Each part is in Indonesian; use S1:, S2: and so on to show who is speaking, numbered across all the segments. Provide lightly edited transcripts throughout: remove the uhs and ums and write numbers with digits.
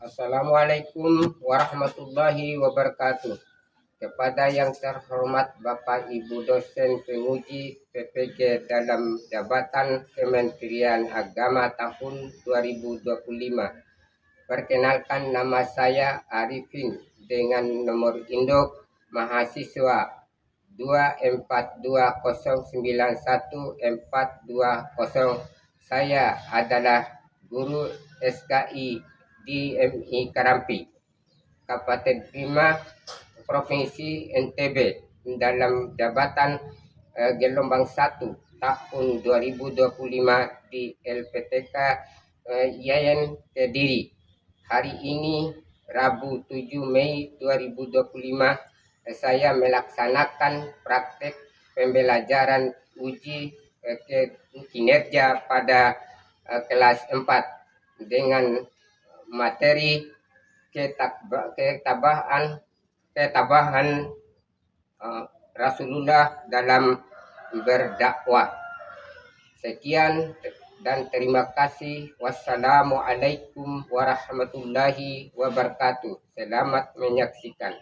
S1: Assalamualaikum warahmatullahi wabarakatuh. Kepada yang terhormat Bapak Ibu dosen penguji PPG dalam jabatan Kementerian Agama tahun 2025. Perkenalkan, nama saya Arifin dengan nomor induk mahasiswa 242091 Saya adalah guru SKI di MI Karampi, Kabupaten Bima, Provinsi NTB dalam jabatan gelombang 1 tahun 2025 di LPTK Yayan Kediri. Hari ini Rabu 7 Mei 2025 saya melaksanakan praktek pembelajaran uji kinerja pada kelas 4 dengan materi ketabahan Rasulullah dalam berdakwah. Sekian dan terima kasih. Wassalamualaikum warahmatullahi wabarakatuh. Selamat menyaksikan.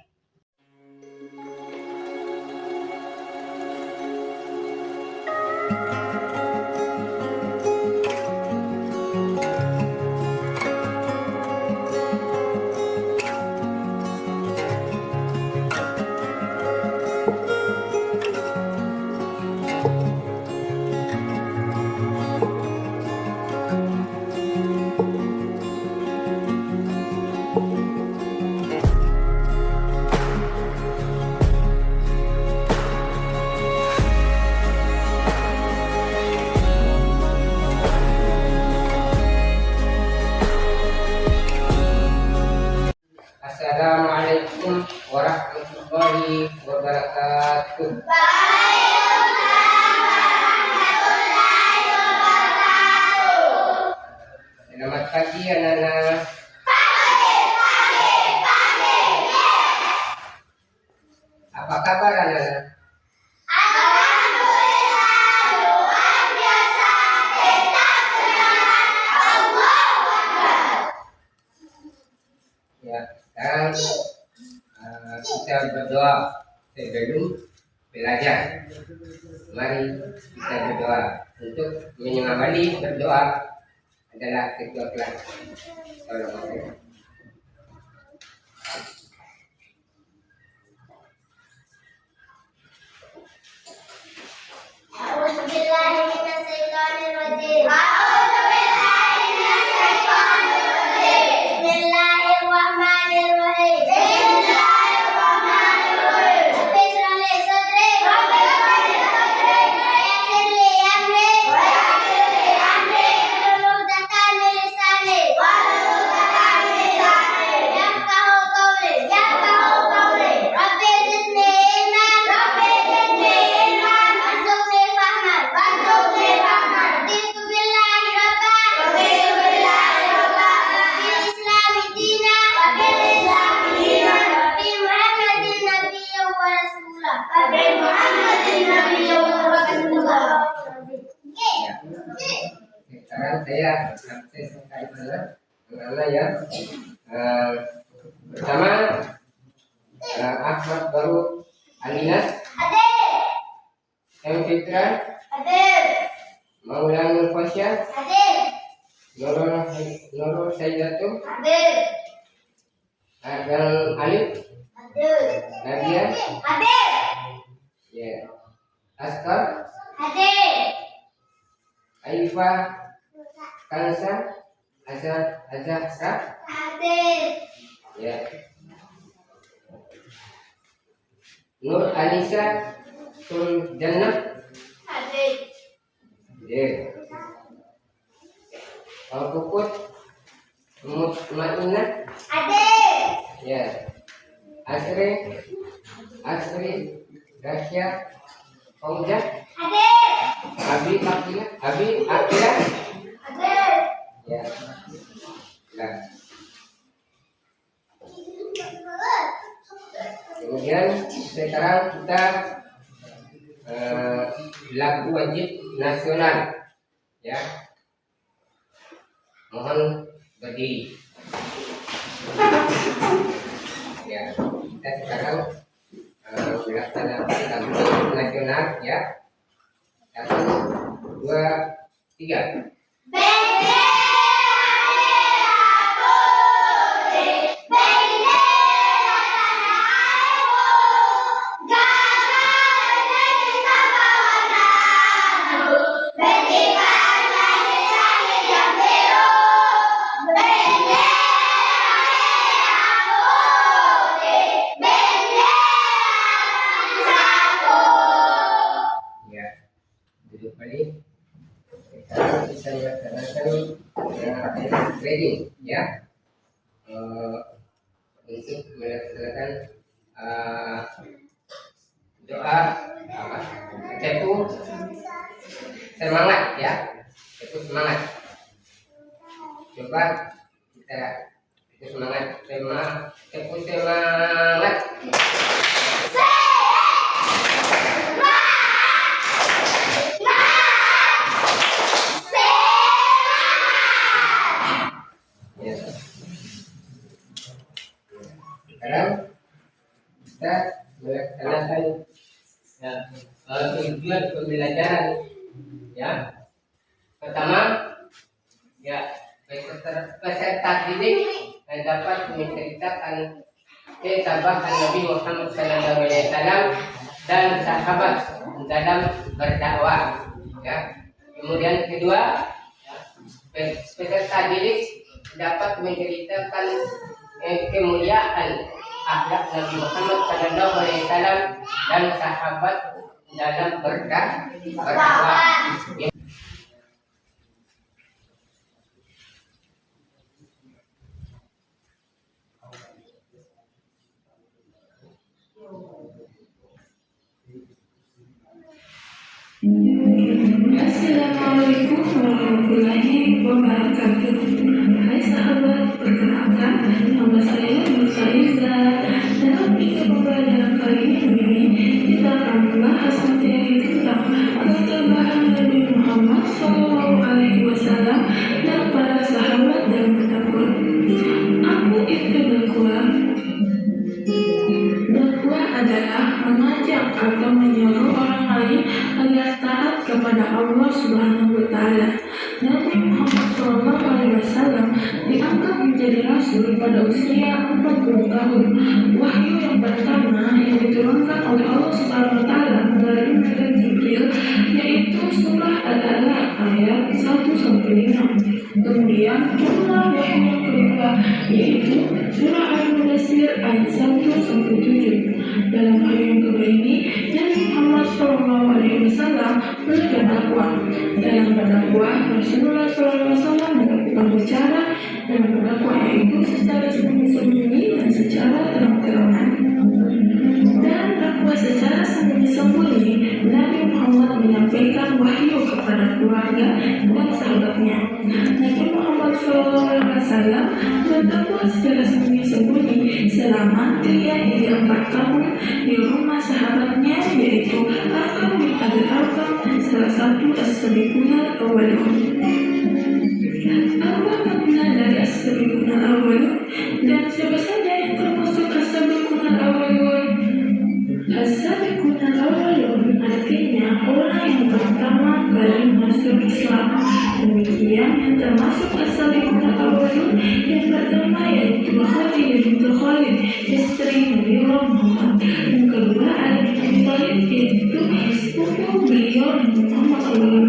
S1: Assalamualaikum warahmatullahi wabarakatuh. Selamat pagi anak-anak. Apa kabar anak-anak? Ya, sekarang kita berdoa sebelum belajar. Mari kita berdoa. Untuk menyemangati berdoa adalah ketua kelas. Sekarang saya akses karena ya pertama Ahmad Baru Alinas M. Fitra Maulana Fasya Nurul Sayyidatu Adal Alif Nadia ya Askar Aifa Kansa Azhar ya Nur Anissa Sul Jannah ya Puput Mutmainah ya Asri Rasya Fauzah Abi Akila ya nah. Kemudian sekarang kita lagu wajib nasional ya, mohon berdiri. 3. Ya, duduk balik. Kita bisa melaksanakan trading, ya. Untuk melaksanakan doa tepu semangat, ya, tepu semangat. Coba kita tepu semangat, tepu semangat. Sekarang kita melaksanakan tujuan pembelajaran, ya. Pertama, ya, peserta didik dapat menceritakan kesabaran Nabi Muhammad SAW dan sahabat dalam berdakwah, ya. Kemudian kedua, peserta didik dapat menceritakan kemuliaan akhlak Nabi Muhammad SAW dan sahabat dalam berdakwah.
S2: Assalamualaikum warahmatullahi wabarakatuh. Hai sahabat, perkenalkan nama saya Nur Faiza. Dalam video pembelajaran kali ini kita akan membahas materi tentang ketabahan Nabi Muhammad SAW dan para sahabat dalam berdakwah. Apa itu dakwah? Dakwah adalah mengajak atau menyuruh orang lain agar taat kepada Allah Subhanahu wa Ta'ala. Nabi Muhammad SAW diangkat menjadi rasul pada usia 40 tahun. Wahyu yang pertama yang diturunkan oleh Allah Subhanahu wa Ta'ala melalui malaikat Jibril yaitu surah Al-Alaq ayat 1-5. Kemudian turunlah wahyu yang kedua yaitu surah Al-Mudaththir ayat 1-7. Dalam wahyu yang kedua ini Nabi Muhammad SAW mulai berdakwah. Dalam berdakwah, Rasulullah SAW melakukan bicara dalam berdakwah yaitu secara sembunyi-sembunyi dan secara terang-terangan. Dalam dakwah secara sembunyi-sembunyi, Nabi Muhammad menyampaikan wahyu kepada keluarga dan sahabatnya. Nabi Muhammad SAW berdakwah secara sembunyi-sembunyi selama 3 hingga 4 tahun di rumah sahabatnya yaitu Arqam bin Abi Arqam, salah satu as-sabiqun al-awwalun. Apa makna dari as-sabiqun al-awwalun dan siapa saja yang termasuk as-sabiqun al-awwalun? As-sabiqun al-awwalun artinya orang yang pertama kali masuk Islam. Demikian yang termasuk as-sabiqun al-awwalun yang pertama yaitu Khadijah binti Khalid, istri Nabi Muhammad. Yang kedua Ali bin Abi Thalib yaitu sepupu beliau Nabi Muhammad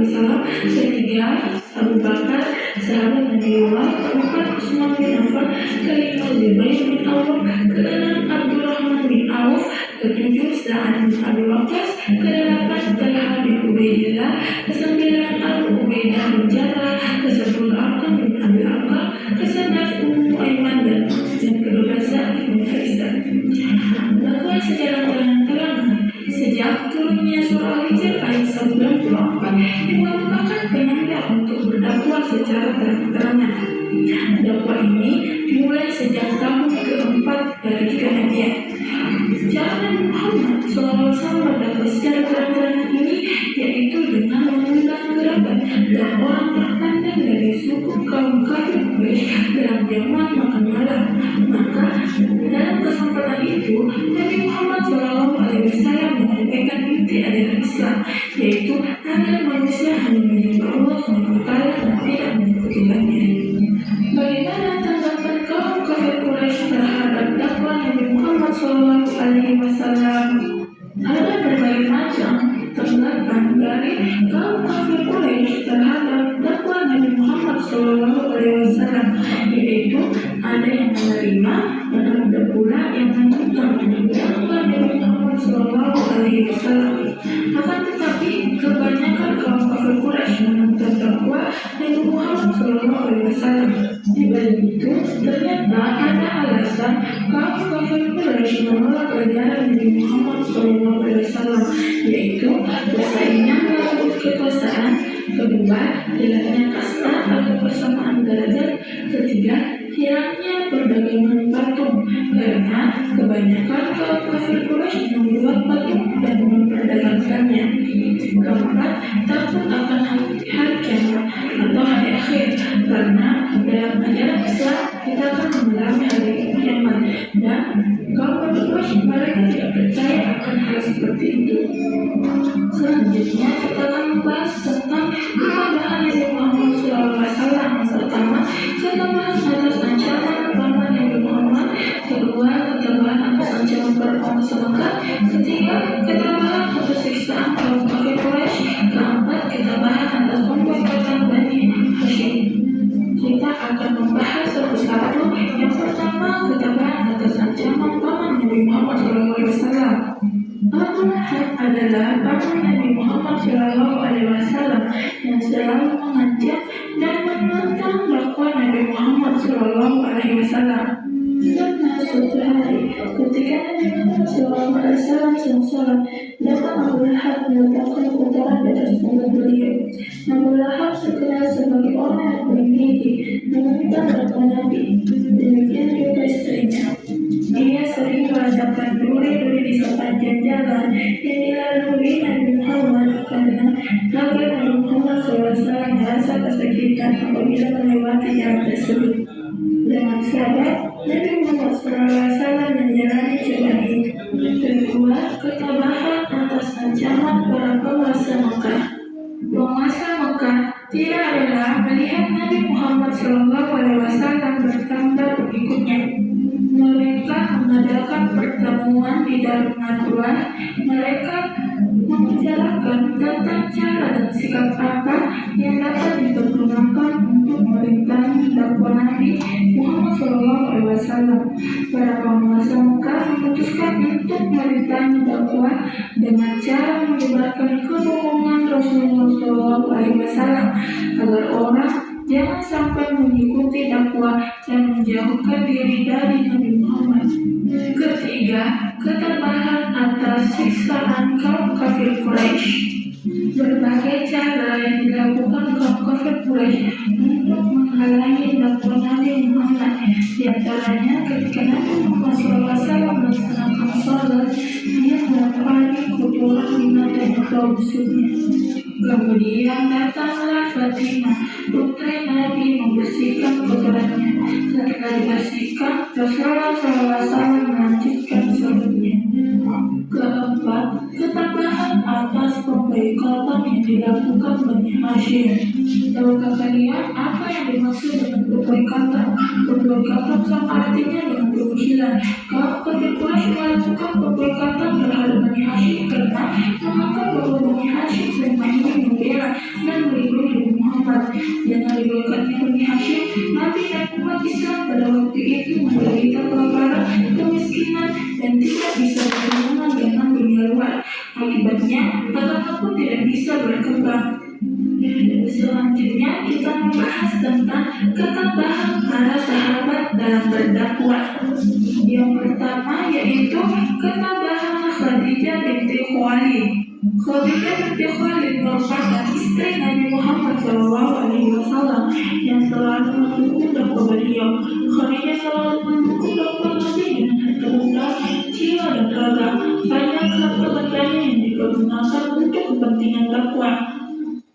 S2: SAW. Ketiga Abu Bakar sahabat Nabiullah. Keempat Utsman bin Affan. Kelima Zubair bin Awwam. Keenam Abdurrahman bin Auf. Ketujuh Sa'ad bin Abi Waqqas. Kedelapan Talha bin Ubaidillah. Kesembilan Abu Ubaidah bin Jarrah. Kesepuluh Arqam bin Abi Arqam. Kesebelas Ummu Aiman dan ke-12 Zaid bin Harisah. Dakwah secara terang-terangan sejak turunnya surah Al-Hijr ayat 94 yang merupakan penanda untuk berdakwah secara terang-terangan. Dakwah ini dimulai sejak tahun ke-4 dari kenabian. Cara Nabi Muhammad SAW berdakwah secara terang-terangan ini yaitu dengan mengundang kerabat dan orang terpandang dari suku kaum kafir Quraisy dalam jamuan makan malam. Maka dalam kesempatan itu Nabi Muhammad SAW menyampaikan inti ajaran Islam yaitu agar manusia hanya menyembah Allah SWT Muhammad SAW. Ada berbagai macam tanggapan dari kaum kafir Quraisy terhadap dakwah Nabi Muhammad SAW, yaitu ada yang menerima dan ada pula yang menentang dakwah Nabi Muhammad SAW. Akan tetapi kebanyakan kaum kafir Quraisy menentang dakwah Nabi Muhammad SAW. Di balik itu, ternyata ada alasan kaum kafir Quraisy menolak ajaran Nabi Muhammad SAW, yaitu bersaingnya merebut kekuasaan, kedua, hilangnya kasta atau persamaan derajat, ketiga, hilangnya perdagangan patung, karena kebanyakan kaum kafir Quraisy membuat patung dan memperdagangkannya. Keempat, takut akan hari kiamat atau hari akhir, karena dalam ajaran Islam kita akan mengalami hari kiamat, dan kaum kafir Quraisy mereka tidak percaya akan hal seperti itu. Selanjutnya kita akan membahas tentang ketambahan Nabi Muhammad SAW. Yang pertama, ketambahan atas ancaman paman Nabi Muhammad. Kedua, ketambahan atas ancaman penguasa Mekah. Ketiga, ketambahan atas siksaan kaum kafir Quraisy. Keempat, ketambahan atas pemboikotan Bani Hashim. Kita akan membahas satu-satu. Yang pertama, ketambahan atas ancaman paman Nabi Muhammad SAW. Abu Lahab adalah paman Nabi Muhammad SAW yang selalu mengancam dan menentang dakwah Nabi Muhammad SAW. Karena suatu hari, ketika Nabi Muhammad SAW sedang sholat, datang Abu Lahab meletakkan kotoran di atas punggung beliau. Abu Lahab terkenal sebagai orang yang paling tinggi menentang dakwah Nabi. Demikian juga istrinya. Dia sering meletakkan duri-duri di sepanjang jalan yang dilalui Nabi Muhammad karena agar Nabi Muhammad SAW merasa kesakitan apabila melewati jalan tersebut. Dengan sabar, Nabi Muhammad SAW menjalani cobaan itu. Kedua, ketabahan atas ancaman para penguasa Mekah. Penguasa Mekah tidak rela melihat Nabi Muhammad SAW bertambah pengikutnya. Mereka mengadakan pertemuan di Darun Nadwa. Mereka membicarakan tentang cara dan sikap apa yang dapat dipergunakan untuk merintangi dakwah Nabi Muhammad SAW. Para penguasa Mekah memutuskan untuk merintangi dakwah dengan cara menyebarkan kebohongan Rasulullah SAW agar orang jangan sampai mengikuti dakwah dan menjauhkan diri dari Nabi Muhammad. Ketiga, ketambahan atas siksaan kaum kafir Quraisy. Berbagai cara yang dilakukan kaum kafir Quraisy untuk menghalangi dakwah Nabi Muhammad. Di antaranya ketika Nabi Muhammad SAW melaksanakan sholat, dia melempari kotoran di matanya kaum musuhnya. Kemudian datanglah Fatimah, putri Nabi, membersihkan kotorannya. Setelah dibersihkan, Rasulullah SAW melanjutkan sholatnya. Keempat, ketambahan atas pemboikotan yang dilakukan Bani Hashim. Tahukah kalian apa yang dimaksud dengan pemboikotan? Pemboikotan sama artinya dengan pengusilan. Kaum kafir Quraisy melakukan pemboikotan terhadap Bani Hashim karena menganggap bahwa Bani Hashim selama ini membela dan melindungi Nabi Muhammad. Dengan diboikotnya Bani Hashim, Nabi dan umat Islam pada waktu itu menderita kelaparan, kemiskinan, dan tidak bisa berhubungan dengan dunia luar. Akibatnya, agama pun tidak bisa berkembang. Selanjutnya kita membahas tentang ketambahan para sahabat dalam berdakwah. Yang pertama yaitu ketambahan Khadijah binti Khuwailid. Khadijah binti Khuwailid merupakan istri Nabi Muhammad SAW yang selalu mendukung dakwah beliau. Khadijah selalu mendukung dakwah Nabi dengan harta benda, jiwa dan raga. Banyak harta bendanya yang dipergunakan untuk kepentingan dakwah.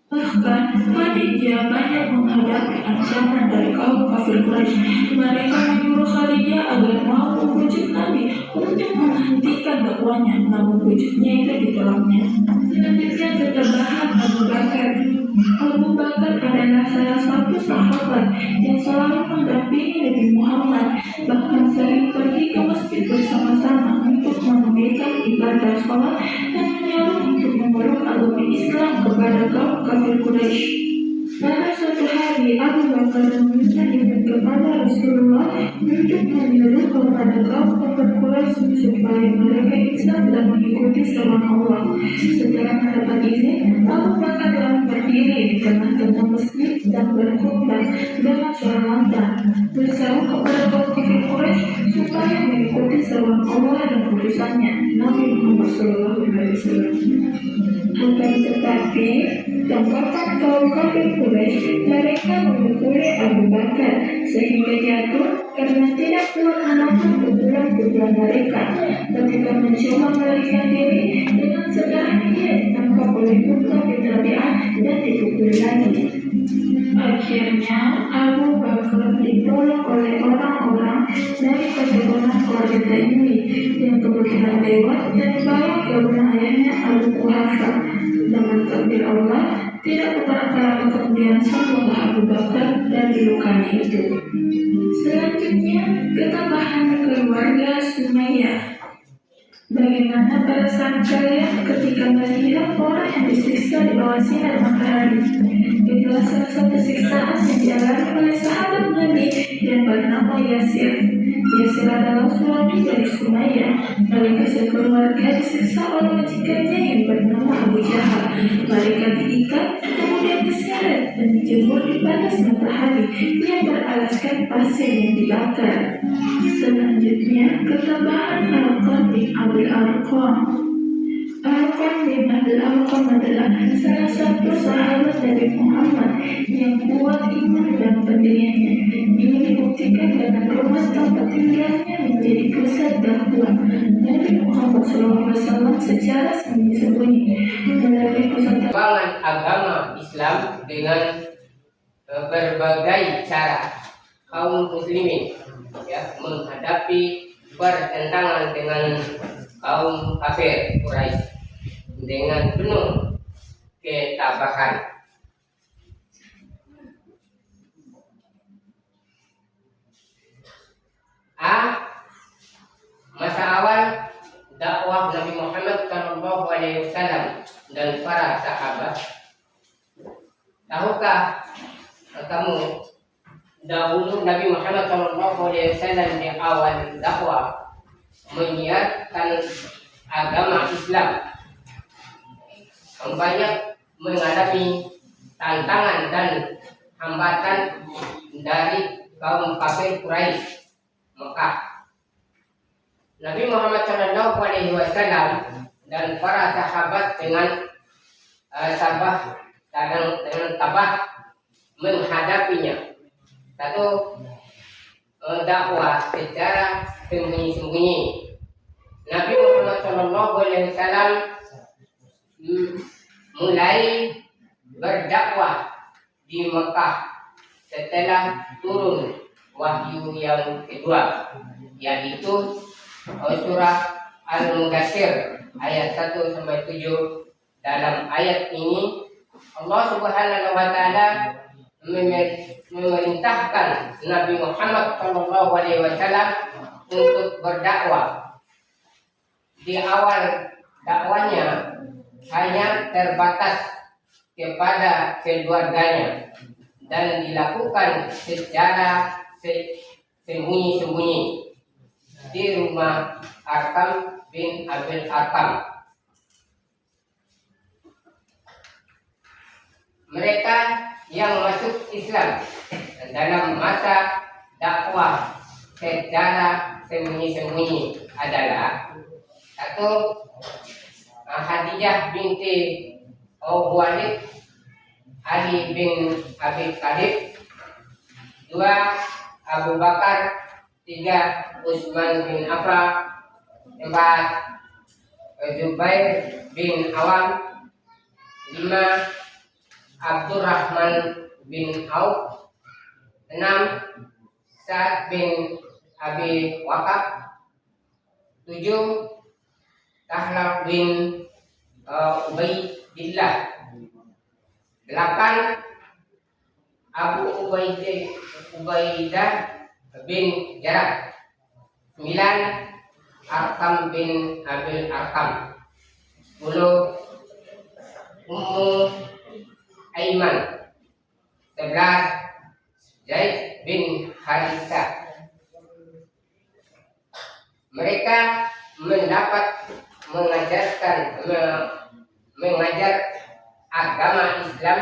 S2: Bahkan Khadijah banyak menghadapi ancaman dari kaum kafir Quraisy. Mereka menyuruh Khadijah agar mau membujuk Nabi untuk menghentikan dakwahnya, namun bujuknya itu ditolaknya. Selanjutnya ketambahan Abu Bakar. Abu Bakar adalah salah satu sahabat yang selalu mendampingi Nabi Muhammad, bahkan sering pergi ke masjid bersama-sama. sholat dan menyuruh untuk memeluk agama Islam kepada kaum kafir Quraisy. Pada suatu hari, Abu Bakar meminta izin kepada Rasulullah untuk menyuruh kepada kaum kafir Quraisy supaya mereka Islam dan mengikuti seruan Allah. Setelah mendapat izin, Abu Bakar lalu berdiri di tengah-tengah masjid dan berkhutbah dengan suara lantang, berseru kepada kaum kafir Quraisy supaya mengikuti seruan Allah dan putusannya, Nabi Muhammad SAW. Akan tetapi, tanggapan kaum kafir Quraisy, mereka memukuli Abu Bakar sehingga jatuh karena tidak kuat menahan pukulan-pukulan mereka. Ketika mencoba melarikan diri, dengan segera ia ditangkap oleh Utbah bin Rabi'ah dan dipukuli lagi. Akhirnya Abu Bakar ditolong oleh orang-orang dari keturunan keluarga Taimi yang kebetulan lewat dan bawa ke rumah ayahnya Abu Quhafa. Dengan takdir Allah, tidak beberapa lama kemudian sembuhlah Abu Bakar dari lukanya itu. Selanjutnya, ketabahan keluarga Sumayyah. Bagaimana perasaan kalian ketika melihat orang yang disiksa di bawah sinar matahari? Itulah salah satu siksaan yang dialami oleh sahabat Nabi yang bernama Yasir. Yasir adalah suami dari Sumayyah. Mereka sekeluarga disiksa oleh majikannya yang bernama Abu Jahal. Mereka diikat, kemudian diseret dan dijemur di panas matahari yang beralaskan pasir yang dibakar. Selanjutnya, ketabahan Al-Qam bin Abil Arqam. Al-Qam bin Abil Arqam adalah salah satu sahabat Nabi Muhammad yang kuat iman dan pendiriannya. Ini dibuktikan dengan rumah tempat tinggalnya menjadi pusat dakwah Nabi Muhammad SAW secara sembunyi-sembunyi. Melalui pusat
S3: Perkembangan agama Islam dengan berbagai cara kaum muslimin menghadapi pertentangan dengan kaum kafir Quraisy dengan penuh ketabahan. Masa awal dakwah Nabi Muhammad SAW dan para sahabat. Tahukah kamu dahulu Nabi Muhammad SAW di awal dakwah menyiarkan agama Islam banyak mengalami tantangan dan hambatan dari kaum kafir Quraisy Mekah. Nabi Muhammad SAW dan para sahabat dengan tabah menghadapinya. Satu, dakwah secara sembunyi-sembunyi. Nabi Muhammad SAW mulai berdakwah di Mekah setelah turun wahyu yang kedua, yaitu surah Al-Mudaththir ayat 1-7. Dalam ayat ini Allah Subhanahu wa taala memerintahkan Nabi Muhammad SAW untuk berdakwah. Di awal dakwanya hanya terbatas kepada keluarganya dan dilakukan secara sembunyi-sembunyi di rumah Arqam bin Abil Arqam. Mereka yang masuk Islam dalam masa dakwah secara sembunyi-sembunyi adalah satu, Khadijah binti Khuwailid, Ali bin Abi Thalib. Dua, Abu Bakar. Tiga, Utsman bin Affan. Empat, Zubair bin Awam. Lima, Abdurrahman bin Auf. 6, Sa'ad bin Abi Waqqas. 7, Tahlah bin Ubaidillah. 8, Abu Ubaidah bin Jarrah. 9, Arqam bin Abil Arqam. Ummu Aiman. 11 Zaid bin Harithah. Mereka mendapat mengajar agama Islam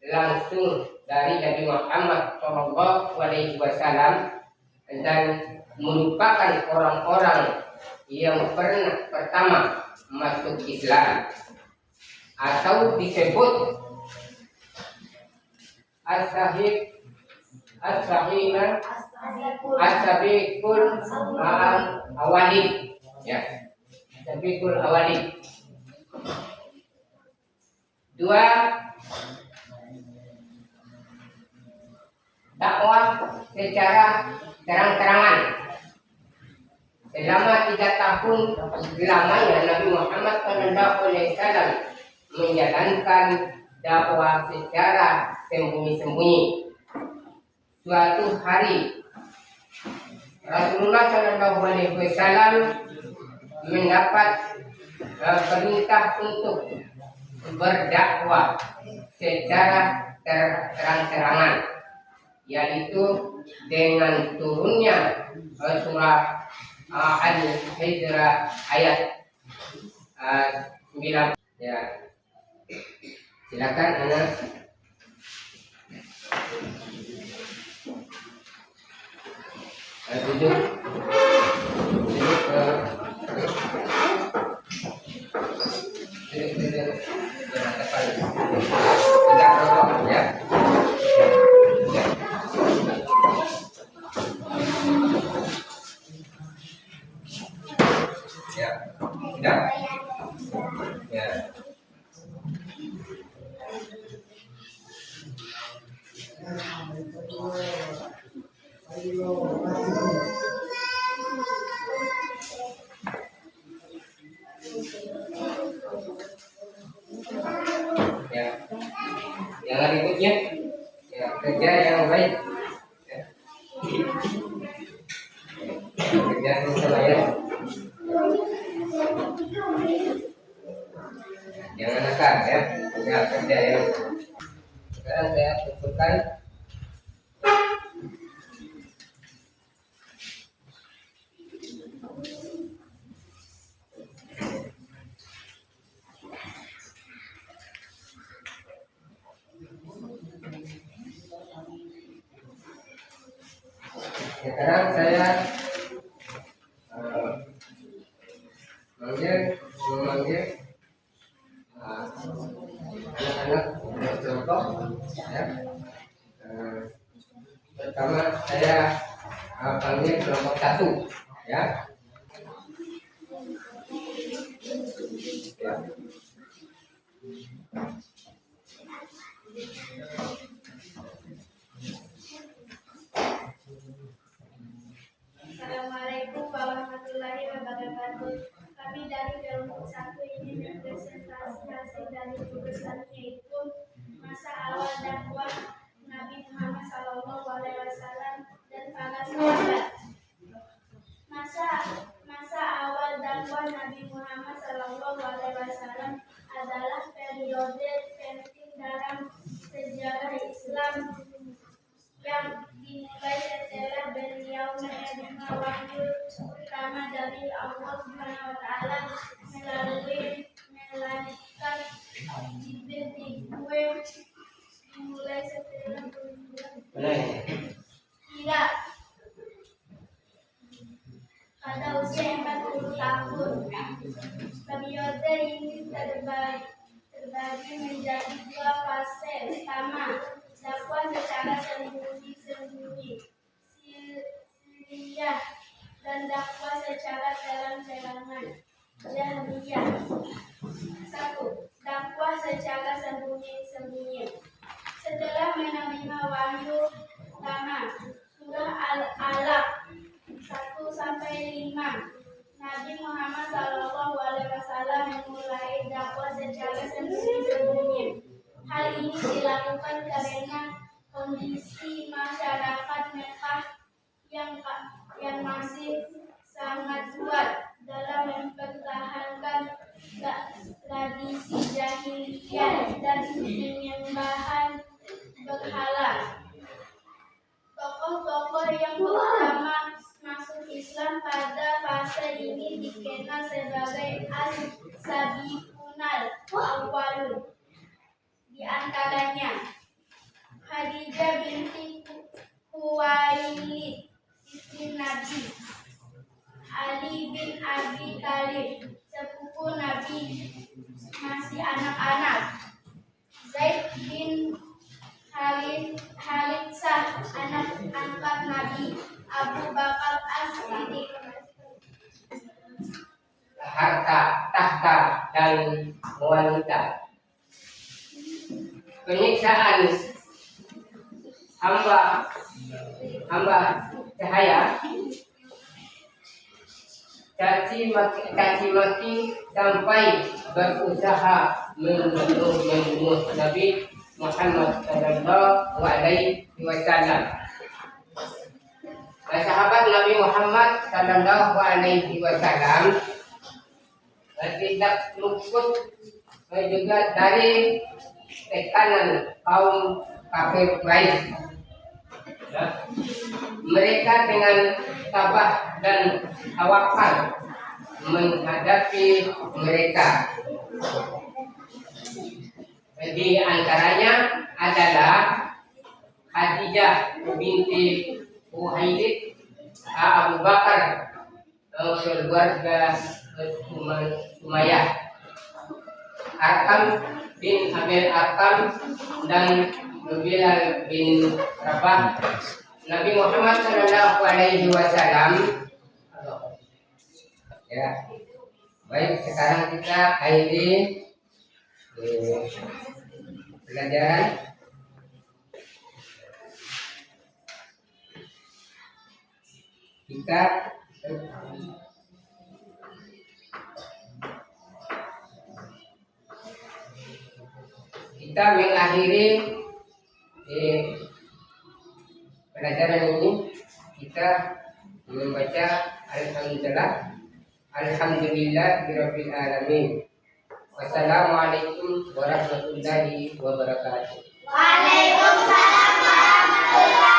S3: langsung dari Nabi Muhammad SAW dan merupakan orang-orang yang pertama masuk Islam, atau disebut as-sabiqul awalin, ya, sabiqul awalin. 2, dakwah secara terang-terangan. Selama 3 tahun lamanya Nabi Muhammad SAW menjalankan dakwah secara sembunyi-sembunyi. Suatu hari Rasulullah SAW mendapat perintah untuk berdakwah secara terang-terangan, yaitu dengan turunnya surah Al-Hijr ayat 9. Ya, silakan anak. Duduk. Tidak rokok, ya. Ya, sudah. Ya. Ya, yang berikutnya, ya, kerja yang baik, ya. Kerja yang baik, jangan nakal, ya. Ya, kerja yang. Sekarang saya tentukan sekarang saya memanggil anak-anak bercontoh, ya. Pertama saya panggil kelompok 1, ya. Ya.
S4: Assalamualaikum warahmatullahi wabarakatuh. Kami dari kelompok 1 ini mempresentasi hasil dari tugasan, yaitu masa awal dakwah Nabi Muhammad SAW dan para sahabat. Masa awal dakwah Nabi Muhammad SAW adalah periode penting dalam sejarah Islam yang dimulai setelah beliau menerima wahyu pertama dari Allah Subhanahu wa Ta'ala melalui malaikat Jibril. Dimulai setelah tidak pada usia 40 tahun. Periode ini terbagi menjadi 2 fase. Pertama, dakwah secara sembunyi-sembunyi, sirriyah, dan dakwah secara terang-terangan, jahriyah. 1. Dakwah secara sembunyi-sembunyi. Setelah menerima wahyu pertama, surah Al-Alaq 1-5, Nabi Muhammad SAW memulai dakwah secara sembunyi-sembunyi. Hal ini dilakukan karena kondisi masyarakat Mekah yang masih sangat kuat dalam mempertahankan pada fase ini dikenal sebagai as-sabiqunal awwalun. Di antaranya Khadijah binti Khuwailid, istri Nabi; Ali bin Abi Thalib, sepupu Nabi masih anak-anak; Zaid bin Haritsah, anak angkat Nabi; Abu Bakar As-Siddiq.
S3: Harta, tahta, dan wanita. Penyiksaan hamba cahaya, caci maki sampai berusaha membunuh Nabi Muhammad sallallahu alaihi wasallam. Sahabat Nabi Muhammad sallallahu alaihi wasallam tidak luput juga dari tekanan kaum kafir Quraisy. Mereka dengan tabah dan tawakal menghadapi mereka. Di antaranya adalah Khadijah binti Khuwailid, Abu Bakar, keluarga Sumayyah, Arkam bin Abil Arkam, dan Bilal bin Rabah. Nabi Muhammad sallallahu alaihi wasallam. Ya. Baik, sekarang kita akhiri pelajaran. Kita mengakhiri pelajaran ini, kita membaca Alhamdulillahirabbil alamin. Wassalamualaikum warahmatullahi wabarakatuh.
S4: Waalaikumsalam warahmatullahi